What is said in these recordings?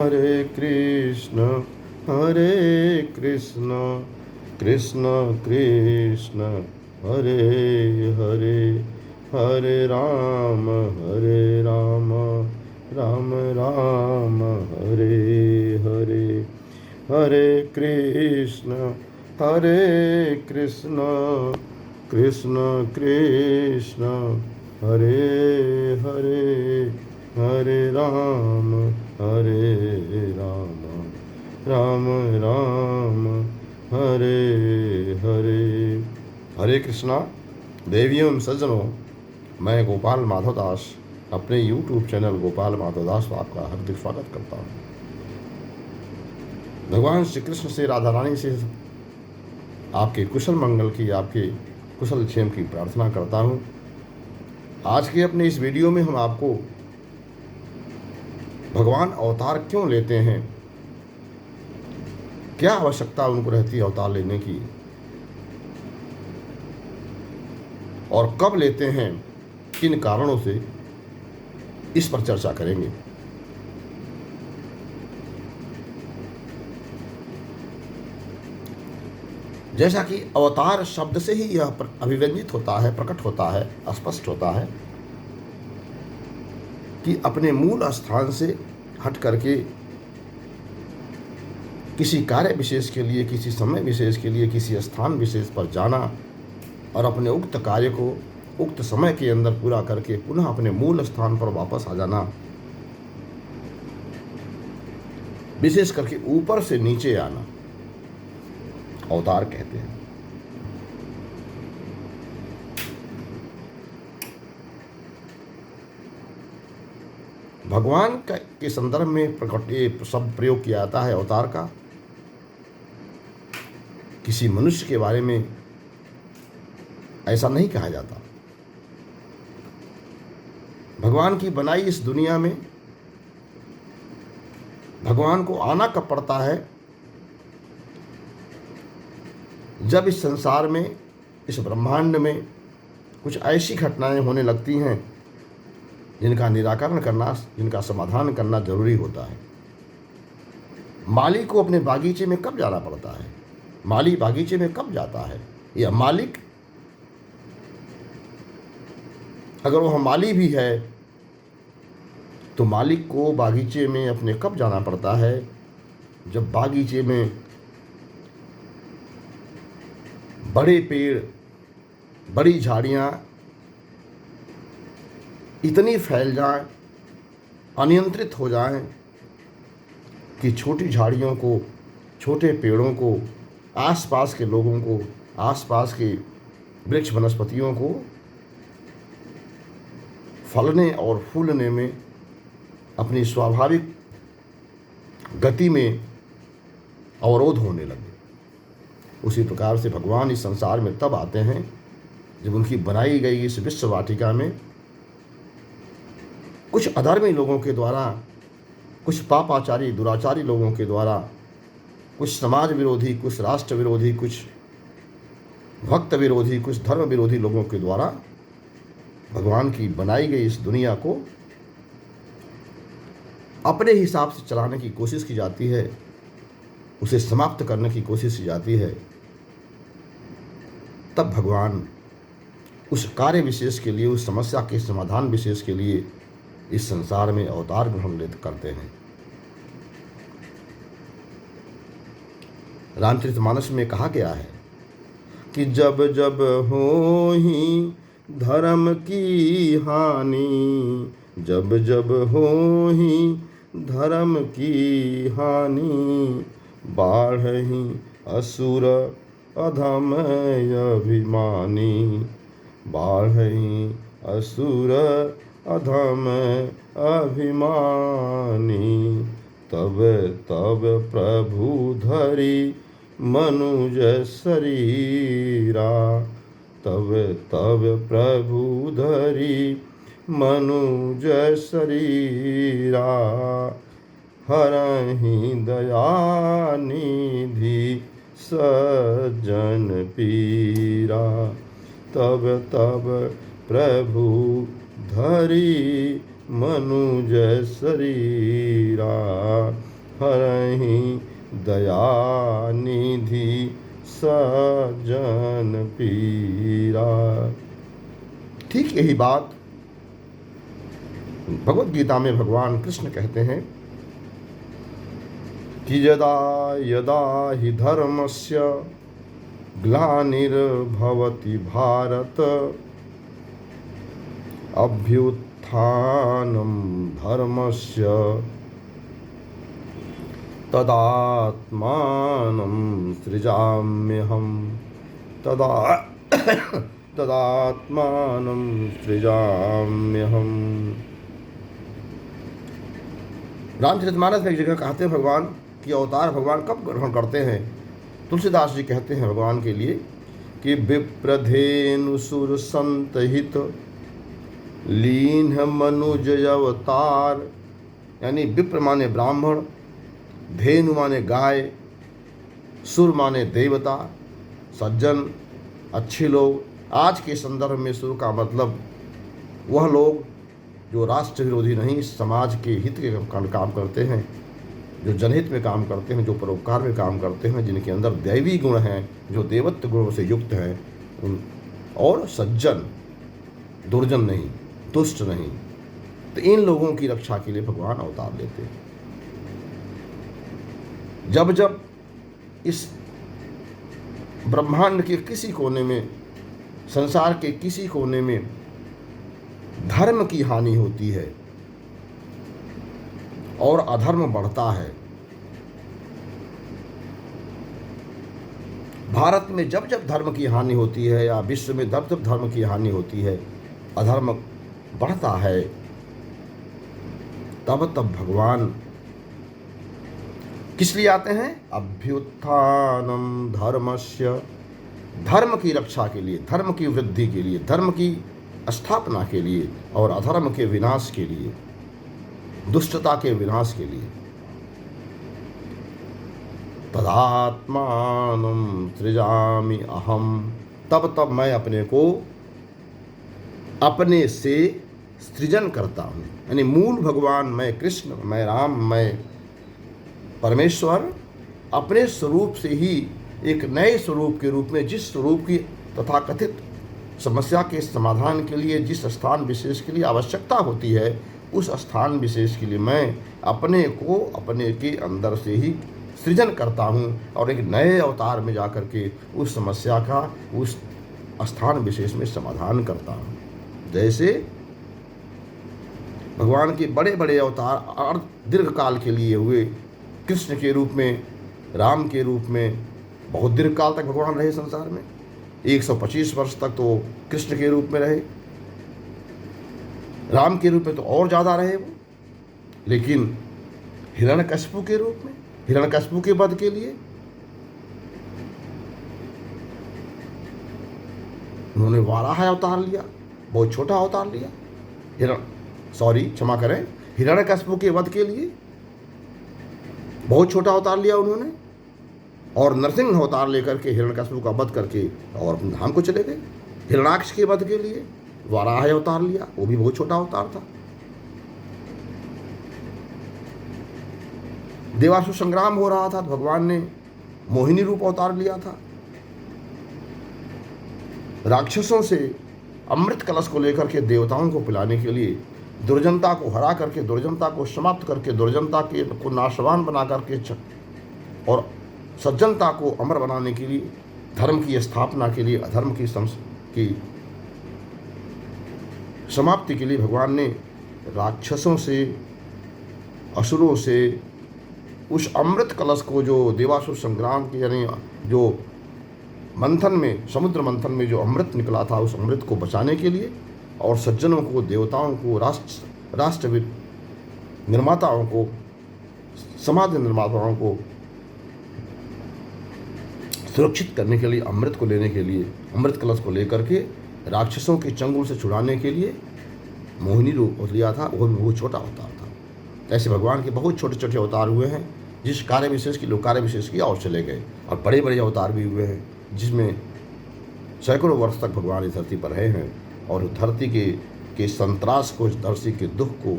हरे कृष्ण कृष्ण कृष्ण हरे हरे, हरे राम राम राम हरे हरे। हरे कृष्ण कृष्ण कृष्ण हरे हरे, हरे राम राम राम हरे हरे। हरे कृष्णा। देवियों एवं सज्जनों, मैं गोपाल माधव दास अपने YouTube चैनल गोपाल माधव दास पर आपका हार्दिक स्वागत करता हूँ। भगवान श्री कृष्ण से, राधा रानी से आपके कुशल मंगल की, आपके कुशल क्षेम की प्रार्थना करता हूँ। आज के अपने इस वीडियो में हम आपको भगवान अवतार क्यों लेते हैं, क्या आवश्यकता उनको रहती है अवतार लेने की, और कब लेते हैं, किन कारणों से, इस पर चर्चा करेंगे। जैसा कि अवतार शब्द से ही यह अभिव्यंजित होता है, प्रकट होता है, स्पष्ट होता है कि अपने मूल स्थान से हट करके किसी कार्य विशेष के लिए, किसी समय विशेष के लिए, किसी स्थान विशेष पर जाना और अपने उक्त कार्य को उक्त समय के अंदर पूरा करके पुनः अपने मूल स्थान पर वापस आ जाना, विशेष करके ऊपर से नीचे आना, अवतार कहते हैं। भगवान के संदर्भ में प्रकट शब्द प्रयोग किया जाता है अवतार का। किसी मनुष्य के बारे में ऐसा नहीं कहा जाता। भगवान की बनाई इस दुनिया में भगवान को आना कब पड़ता है, जब इस संसार में, इस ब्रह्मांड में कुछ ऐसी घटनाएं होने लगती हैं जिनका निराकरण करना, जिनका समाधान करना जरूरी होता है। माली को अपने बागीचे में कब जाना पड़ता है, माली बागीचे में कब जाता है, या मालिक अगर वह माली भी है तो मालिक को बागीचे में अपने कब जाना पड़ता है, जब बागीचे में बड़े पेड़, बड़ी झाड़ियां इतनी फैल जाएं, अनियंत्रित हो जाएं कि छोटी झाड़ियों को, छोटे पेड़ों को, आसपास के लोगों को, आसपास के वृक्ष वनस्पतियों को फलने और फूलने में, अपनी स्वाभाविक गति में अवरोध होने लगे। उसी प्रकार से भगवान इस संसार में तब आते हैं जब उनकी बनाई गई इस विश्व वाटिका में कुछ अधर्मी लोगों के द्वारा, कुछ पापाचारी दुराचारी लोगों के द्वारा, कुछ समाज विरोधी, कुछ राष्ट्र विरोधी, कुछ भक्त विरोधी, कुछ धर्म विरोधी लोगों के द्वारा भगवान की बनाई गई इस दुनिया को अपने हिसाब से चलाने की कोशिश की जाती है, उसे समाप्त करने की कोशिश की जाती है। तब भगवान उस कार्य विशेष के लिए, उस समस्या के समाधान विशेष के लिए इस संसार में अवतार ग्रहण करते हैं। रामचरितमानस में कहा गया है कि जब जब होहि धर्म की हानि, जब जब होहि धर्म की हानि, बाढ़हि असुर अधम अभिमानी, बाढ़हि असुर अधम अभिमानी, तब तब प्रभु धरि मनुज शरीरा, तब तब प्रभु धरि मनुज शरीरा, हरहि दया निधि सज्जन पीरा, तब तब प्रभु धरि मनुज शरीरा, दया निधि सजन पीरा। ठीक यही बात भगवत गीता में भगवान कृष्ण कहते हैं कि यदा यदा हि धर्मस्य ग्लानिर्भवति भारत अभ्युत्थानं धर्मस्य तदात्मानं सृजाम्यहम् तदात्मानं सृजाम्यहम्। रामचरितमानस में एक जगह कहते हैं भगवान कि अवतार भगवान कब ग्रहण करते हैं। तुलसीदास जी कहते हैं भगवान के लिए कि विप्रधेनुसुर संतहित लीन मनुज अवतार, यानी विप्र माने ब्राह्मण, धेनु माने गाय, सुर माने देवता, सज्जन अच्छे लोग। आज के संदर्भ में सुर का मतलब वह लोग जो राष्ट्र विरोधी नहीं, समाज के हित के काम करते हैं, जो जनहित में काम करते हैं, जो परोपकार में काम करते हैं, जिनके अंदर दैवी गुण हैं, जो देवत्व गुणों से युक्त हैं, और सज्जन, दुर्जन नहीं, दुष्ट नहीं। तो इन लोगों की रक्षा के लिए भगवान अवतार लेते हैं। जब जब इस ब्रह्मांड के किसी कोने में, संसार के किसी कोने में धर्म की हानि होती है और अधर्म बढ़ता है, भारत में जब जब धर्म की हानि होती है या विश्व में जब जब धर्म की हानि होती है, अधर्म बढ़ता है, तब तब भगवान किस लिए आते हैं? अभ्युत्थानम धर्मस्य, धर्म की रक्षा के लिए, धर्म की वृद्धि के लिए, धर्म की स्थापना के लिए और अधर्म के विनाश के लिए, दुष्टता के विनाश के लिए। तदात्मानं सृजामि अहम, तब तब मैं अपने को अपने से सृजन करता हूँ। यानी मूल भगवान मैं कृष्ण, मैं राम, मैं परमेश्वर अपने स्वरूप से ही एक नए स्वरूप के रूप में, जिस स्वरूप की तथाकथित समस्या के समाधान के लिए जिस स्थान विशेष के लिए आवश्यकता होती है, उस स्थान विशेष के लिए मैं अपने को अपने के अंदर से ही सृजन करता हूँ और एक नए अवतार में जाकर के उस समस्या का उस स्थान विशेष में समाधान करता हूँ। जैसे भगवान के बड़े बड़े अवतार दीर्घ काल के लिए हुए, कृष्ण के रूप में, राम के रूप में, बहुत दीर्घ काल तक भगवान रहे संसार में। 125 वर्ष तक तो कृष्ण के रूप में रहे, राम के रूप में तो और ज़्यादा रहे वो। लेकिन हिरण्यकशिपु के रूप में, हिरण्यकशिपु के वध के लिए उन्होंने वाराह अवतार लिया, बहुत छोटा अवतार लिया। क्षमा करें, हिरण्यकशिपु के वध के लिए बहुत छोटा अवतार लिया उन्होंने, और नरसिंह अवतार लेकर के हिरण्यकशिपु का वध करके और अपने धाम को चले गए। हिरण्याक्ष के वध के लिए वाराह अवतार लिया, वो भी बहुत छोटा अवतार था। देवासुर संग्राम हो रहा था तो भगवान ने मोहिनी रूप अवतार लिया था। राक्षसों से अमृत कलश को लेकर के देवताओं को पिलाने के लिए, दुर्जनता को हरा करके, दुर्जनता को समाप्त करके, दुर्जनता के को नाशवान बना करके और सज्जनता को अमर बनाने के लिए, धर्म की स्थापना के लिए, अधर्म की समाप्ति के लिए भगवान ने राक्षसों से, असुरों से उस अमृत कलश को, जो देवासुर संग्राम के यानी जो मंथन में, समुद्र मंथन में जो अमृत निकला था, उस अमृत को बचाने के लिए और सज्जनों को, देवताओं को, राष्ट्र निर्माताओं को, समाज निर्माताओं को सुरक्षित करने के लिए, अमृत को लेने के लिए, अमृत कलश को लेकर के राक्षसों के चंगुल से छुड़ाने के लिए मोहिनी रूप लिया था। वो भी बहुत छोटा अवतार था। ऐसे भगवान के बहुत छोटे छोटे अवतार हुए हैं, जिस कार्य विशेष की लोग कार्य विशेष किया और चले गए। और बड़े बड़े अवतार भी हुए हैं जिसमें सैकड़ों वर्ष तक भगवान इस धरती पर रहे हैं और धरती के संतरास को, धरती के दुख को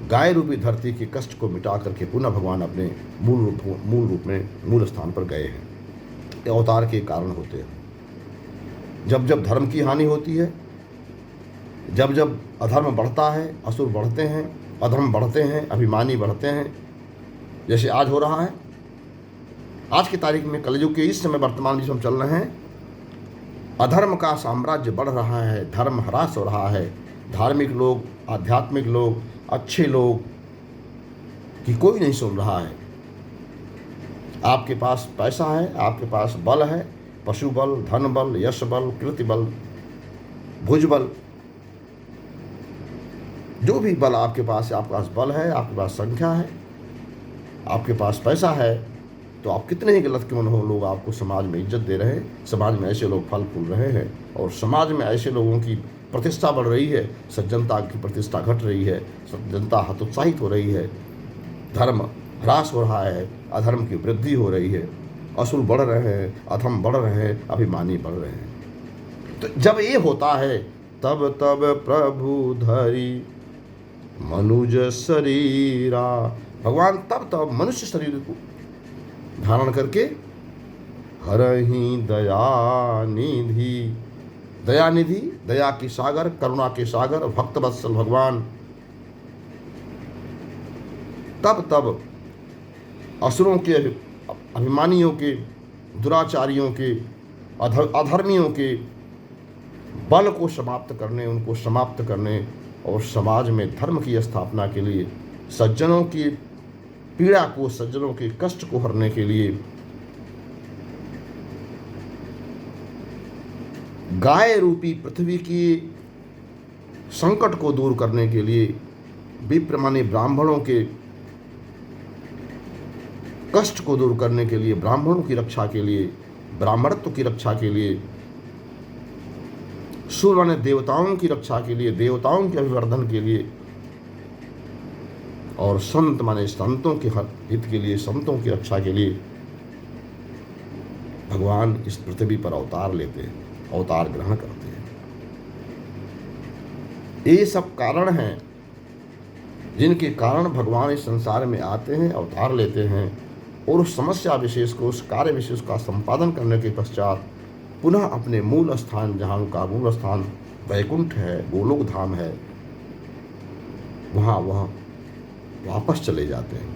गाय रूपी धरती के कष्ट को मिटा करके पुनः भगवान अपने मूल रूप में मूल स्थान पर गए हैं। ये अवतार के कारण होते हैं। जब जब धर्म की हानि होती है, जब जब अधर्म बढ़ता है, असुर बढ़ते हैं, अधर्म बढ़ते हैं, अभिमानी बढ़ते हैं, जैसे आज हो रहा है, आज की तारीख में कलयुग के इस समय वर्तमान जिसमें हम चल रहे हैं, अधर्म का साम्राज्य बढ़ रहा है, धर्म ह्रास हो रहा है। धार्मिक लोग, आध्यात्मिक लोग, अच्छे लोग कि कोई नहीं सुन रहा है। आपके पास पैसा है, आपके पास बल है, पशु बल, धन बल, यश बल, कीर्ति बल, भुज बल, जो भी बल आपके पास है, आपके पास बल है, आपके पास संख्या है, आपके पास पैसा है, तो आप कितने ही गलत क्यों न हो, लोग आपको समाज में इज्जत दे रहे हैं, समाज में ऐसे लोग फल फूल रहे हैं और समाज में ऐसे लोगों की प्रतिष्ठा बढ़ रही है, सज्जनता की प्रतिष्ठा घट रही है, सज्जनता हतोत्साहित हो रही है, धर्म ह्रास हो रहा है, अधर्म की वृद्धि हो रही है, असुर बढ़ रहे हैं, अधम बढ़ रहे हैं, अभिमानी बढ़ रहे हैं। तो जब ये होता है तब तब प्रभु धरी मनुज शरीरा, भगवान तब तब मनुष्य शरीर को धारण करके हरहि दयानिधि, दयानिधि, दया की सागर, करुणा के सागर, भक्त वत्सल भगवान तब तब असुरों के, अभिमानियों के, दुराचारियों के, अधर्मियों के बल को समाप्त करने, उनको समाप्त करने और समाज में धर्म की स्थापना के लिए, सज्जनों की पीड़ा को, सज्जनों के कष्ट को हरने के लिए गाय रूपी पृथ्वी की संकट को दूर करने के लिए, विप्र माने ब्राह्मणों के कष्ट को दूर करने के लिए, ब्राह्मणों की रक्षा के लिए, ब्राह्मणत्व की रक्षा के लिए, सूर्य माने देवताओं की रक्षा के लिए, देवताओं के अभिवर्धन के लिए, और संत माने संतों के हित के लिए, संतों की रक्षा के लिए भगवान इस पृथ्वी पर अवतार लेते हैं, अवतार ग्रहण करते हैं। ये सब कारण हैं जिनके कारण भगवान इस संसार में आते हैं, अवतार लेते हैं और उस समस्या विशेष को, उस कार्य विशेष का संपादन करने के पश्चात पुनः अपने मूल स्थान, जहाँ उनका मूल स्थान वैकुंठ है, गोलोक धाम है, वहाँ वापस चले जाते हैं।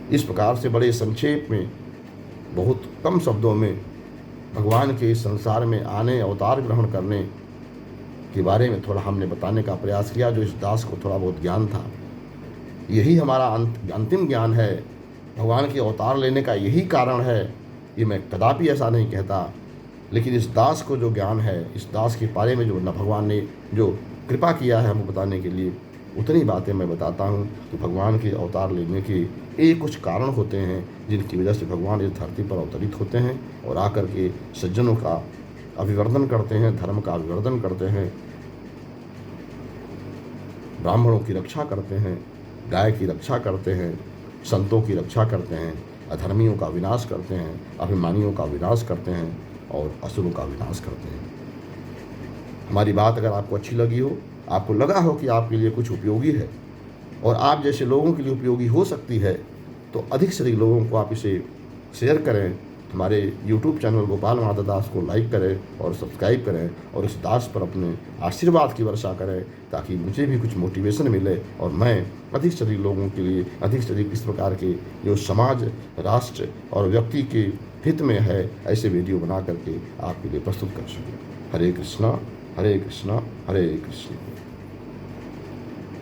इस प्रकार से बड़े संक्षेप में, बहुत कम शब्दों में भगवान के इस संसार में आने, अवतार ग्रहण करने के बारे में थोड़ा हमने बताने का प्रयास किया। जो इस दास को थोड़ा बहुत ज्ञान था, यही हमारा अंतिम ज्ञान है। भगवान के अवतार लेने का यही कारण है। ये मैं कदापि ऐसा नहीं कहता, लेकिन इस दास को जो ज्ञान है, इस दास के बारे में जो भगवान ने जो कृपा किया है हमको बताने के लिए, उतनी बातें मैं बताता हूँ कि भगवान के अवतार लेने के ये कुछ कारण होते हैं जिनकी वजह से भगवान इस धरती पर अवतरित होते हैं और आकर के सज्जनों का अभिवर्धन करते हैं, धर्म का अभिवर्धन करते हैं, ब्राह्मणों की रक्षा करते हैं, गाय की रक्षा करते हैं, संतों की रक्षा करते हैं, अधर्मियों का विनाश करते हैं, अभिमानियों का विनाश करते हैं और असुरों का विनाश करते हैं। हमारी बात अगर आपको अच्छी लगी हो, आपको लगा हो कि आपके लिए कुछ उपयोगी है और आप जैसे लोगों के लिए उपयोगी हो सकती है, तो अधिक से अधिक लोगों को आप इसे शेयर करें। हमारे YouTube चैनल गोपाल माधव दास को लाइक करें और सब्सक्राइब करें और इस दास पर अपने आशीर्वाद की वर्षा करें, ताकि मुझे भी कुछ मोटिवेशन मिले और मैं अधिक से अधिक लोगों के लिए, अधिक से अधिक इस प्रकार के जो समाज, राष्ट्र और व्यक्ति के हित में है, ऐसे वीडियो बना करके आपके लिए प्रस्तुत कर सकूँ। हरे कृष्णा हरे कृष्णा हरे कृष्णा।